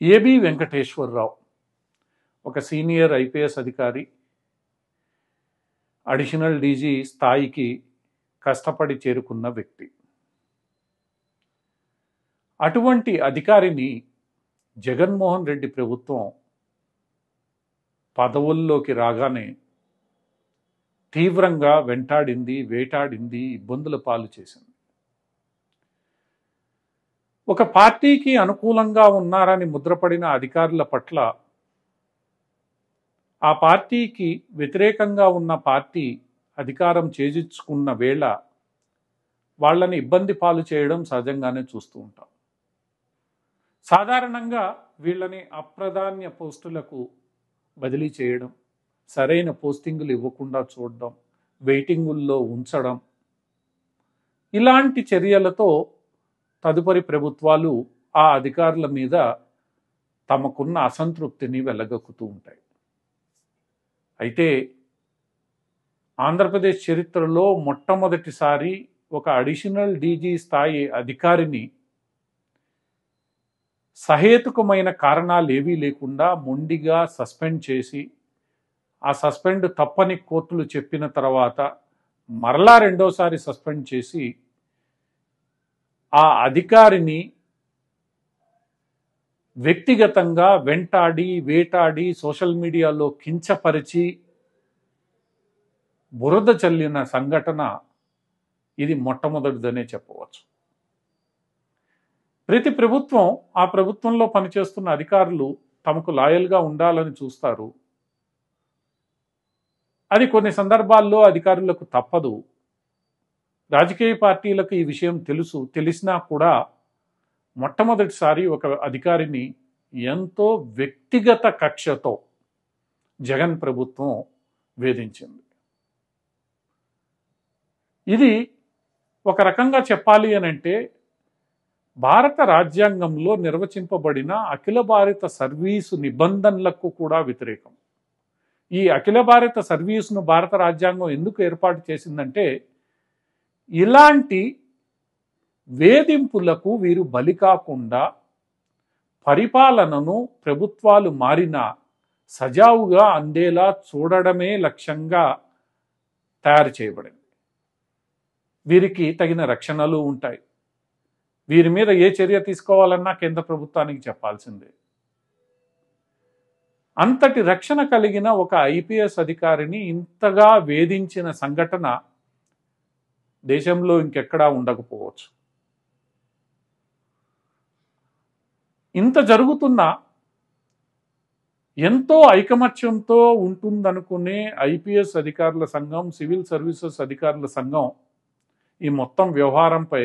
AB Venkateswararao ఒక senior IPS అధికారి, additional DG స్థాయికి కష్టపడి చేరుకున్న వ్యక్తి. అటువంటి అధికారిని జగన్మోహన్ రెడ్డి ప్రభుత్వం పదవుల్లోకి రాగానే తీవ్రంగా వెంటాడింది, వేటాడింది, ఇబ్బందుల పాలు చేసింది. ఒక పార్టీకి అనుకూలంగా ఉన్నారని ముద్రపడిన అధికారుల పట్ల ఆ పార్టీకి వ్యతిరేకంగా ఉన్న పార్టీ అధికారం చేజించుకున్న వేళ వాళ్ళని ఇబ్బంది పాలు చేయడం సహజంగానే చూస్తూ ఉంటాం. సాధారణంగా వీళ్ళని అప్రధాన్య పోస్టులకు బదిలీ చేయడం, సరైన పోస్టింగులు ఇవ్వకుండా చూడడం, వెయిటింగుల్లో ఉంచడం, ఇలాంటి చర్యలతో తదుపరి ప్రభుత్వాలు ఆ అధికారుల మీద తమకున్న అసంతృప్తిని వెళ్ళగక్కుతూ ఉంటాయి. అయితే ఆంధ్రప్రదేశ్ చరిత్రలో మొట్టమొదటిసారి ఒక అడిషనల్ డీజీ స్థాయి అధికారిని సహేతుకమైన కారణాలు ఏవీ లేకుండా మొండిగా సస్పెండ్ చేసి, ఆ సస్పెండ్ తప్పని కోర్టులు చెప్పిన తర్వాత మరలా రెండోసారి సస్పెండ్ చేసి ఆ అధికారిని వ్యక్తిగతంగా వెంటాడి, వేటాడి, సోషల్ మీడియాలో కించపరిచి బురద చల్లిన సంఘటన ఇది మొట్టమొదటిదనే చెప్పవచ్చు. ప్రతి ప్రభుత్వం ఆ ప్రభుత్వంలో పనిచేస్తున్న అధికారులు తమకు లాయల్గా ఉండాలని చూస్తారు. అది కొన్ని సందర్భాల్లో అధికారులకు తప్పదు. రాజకీయ పార్టీలకు ఈ విషయం తెలిసినా కూడా మొట్టమొదటిసారి ఒక అధికారిని ఎంతో వ్యక్తిగత కక్షతో జగన్ ప్రభుత్వం వేధించింది. ఇది ఒక రకంగా చెప్పాలి అనంటే భారత రాజ్యాంగంలో నిర్వచింపబడిన అఖిల భారత సర్వీసు నిబంధనలకు కూడా వ్యతిరేకం. ఈ అఖిల భారత సర్వీసును భారత రాజ్యాంగం ఎందుకు ఏర్పాటు చేసిందంటే ఇలాంటి వేధింపులకు వీరు బలి కాకుండా పరిపాలనను ప్రభుత్వాలు మారినా సజావుగా అందేలా చూడడమే లక్ష్యంగా తయారు చేయబడింది. వీరికి తగిన రక్షణలు ఉంటాయి. వీరి మీద ఏ చర్య తీసుకోవాలన్నా కేంద్ర ప్రభుత్వానికి చెప్పాల్సిందే. అంతటి రక్షణ కలిగిన ఒక ఐపీఎస్ అధికారిని ఇంతగా వేధించిన సంఘటన దేశంలో ఇంకెక్కడా ఉండకపోవచ్చు. ఇంత జరుగుతున్నా ఎంతో ఐకమత్యంతో ఉంటుందనుకునే ఐపీఎస్ అధికారుల సంఘం, సివిల్ సర్వీసెస్ అధికారుల సంఘం ఈ మొత్తం వ్యవహారంపై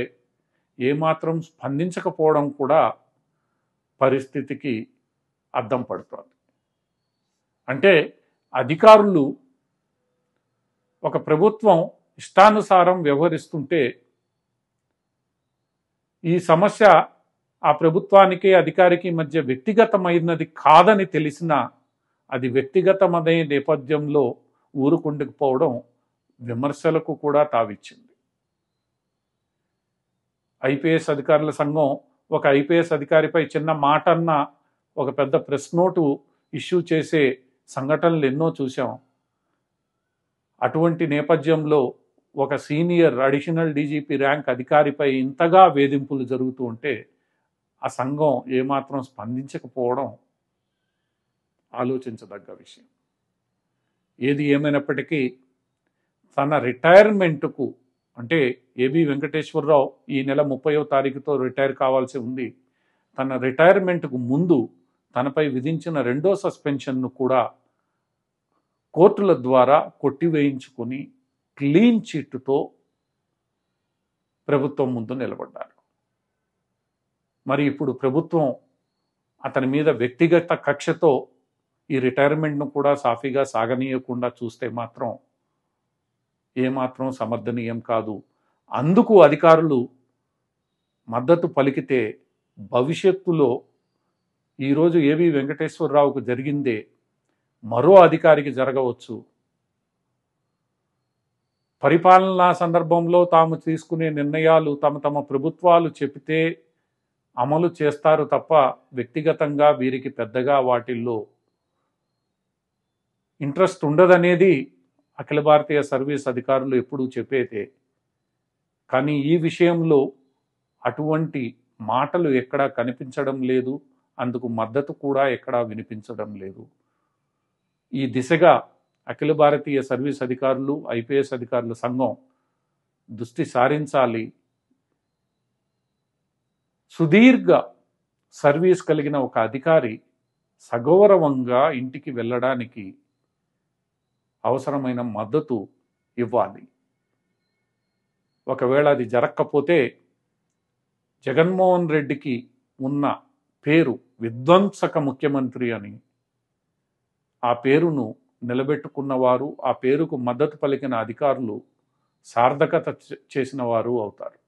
ఏమాత్రం స్పందించకపోవడం కూడా పరిస్థితికి అద్దం పడుతోంది. అంటే అధికారులు ఒక ప్రభుత్వం ఇష్టానుసారం వ్యవహరిస్తుంటే ఈ సమస్య ఆ ప్రభుత్వానికి అధికారికి మధ్య వ్యక్తిగతమైనది కాదని తెలిసినా అది వ్యక్తిగతమనే నేపథ్యంలో ఊరుకుండకపోవడం విమర్శలకు కూడా తావిచ్చింది. ఐపీఎస్ అధికారుల సంఘం ఒక ఐపీఎస్ అధికారిపై చిన్న మాట అన్న ఒక పెద్ద ప్రెస్ నోటు ఇష్యూ చేసే సంఘటనలు ఎన్నో చూసాం. అటువంటి నేపథ్యంలో ఒక సీనియర్ అడిషనల్ డీజీపీ ర్యాంక్ అధికారిపై ఇంతగా వేధింపులు జరుగుతూ ఉంటే ఆ సంఘం ఏమాత్రం స్పందించకపోవడం ఆలోచించదగ్గ విషయం. ఏది ఏమైనప్పటికీ తన రిటైర్మెంట్కు అంటే ఏబి వెంకటేశ్వరరావు ఈ నెల 30వ తారీఖుతో రిటైర్ కావాల్సి ఉంది. తన రిటైర్మెంట్కు ముందు తనపై విధించిన రెండో సస్పెన్షన్ను కూడా కోర్టుల ద్వారా కొట్టివేయించుకొని క్లీన్ చిట్తో ప్రభుత్వం ముందు నిలబడ్డారు. మరి ఇప్పుడు ప్రభుత్వం అతని మీద వ్యక్తిగత కక్షతో ఈ రిటైర్మెంట్ను కూడా సాఫీగా సాగనీయకుండా చూస్తే మాత్రం ఏమాత్రం సమర్థనీయం కాదు. అందుకు అధికారులు మద్దతు పలికితే భవిష్యత్తులో ఈరోజు ఏబి వెంకటేశ్వరరావుకు జరిగిందే మరో అధికారికి జరగవచ్చు. పరిపాలనా సందర్భంలో తాము తీసుకునే నిర్ణయాలు తమ ప్రభుత్వాలు చెబితే అమలు చేస్తారు తప్ప వ్యక్తిగతంగా వీరికి పెద్దగా వాటిల్లో ఇంట్రెస్ట్ ఉండదనేది అఖిల భారతీయ సర్వీస్ అధికారులు ఎప్పుడూ చెప్పేదే. కానీ ఈ విషయంలో అటువంటి మాటలు ఎక్కడా కనిపించడం లేదు. అందుకు మద్దతు కూడా ఎక్కడా వినిపించడం లేదు. ఈ దిశగా అఖిల భారతీయ సర్వీస్ అధికారులు, ఐపీఎస్ అధికారుల సంఘం దృష్టి సారించాలి. సుదీర్ఘ సర్వీస్ కలిగిన ఒక అధికారి సగౌరవంగా ఇంటికి వెళ్ళడానికి అవసరమైన మద్దతు ఇవ్వాలి. ఒకవేళ అది జరగకపోతే జగన్మోహన్ రెడ్డికి ఉన్న పేరు విధ్వంసక ముఖ్యమంత్రి అని, ఆ పేరును నిలబెట్టుకున్నవారు, ఆ పేరుకు మద్దతు పలికిన అధికారులు సార్థకత చేసిన వారు అవుతారు.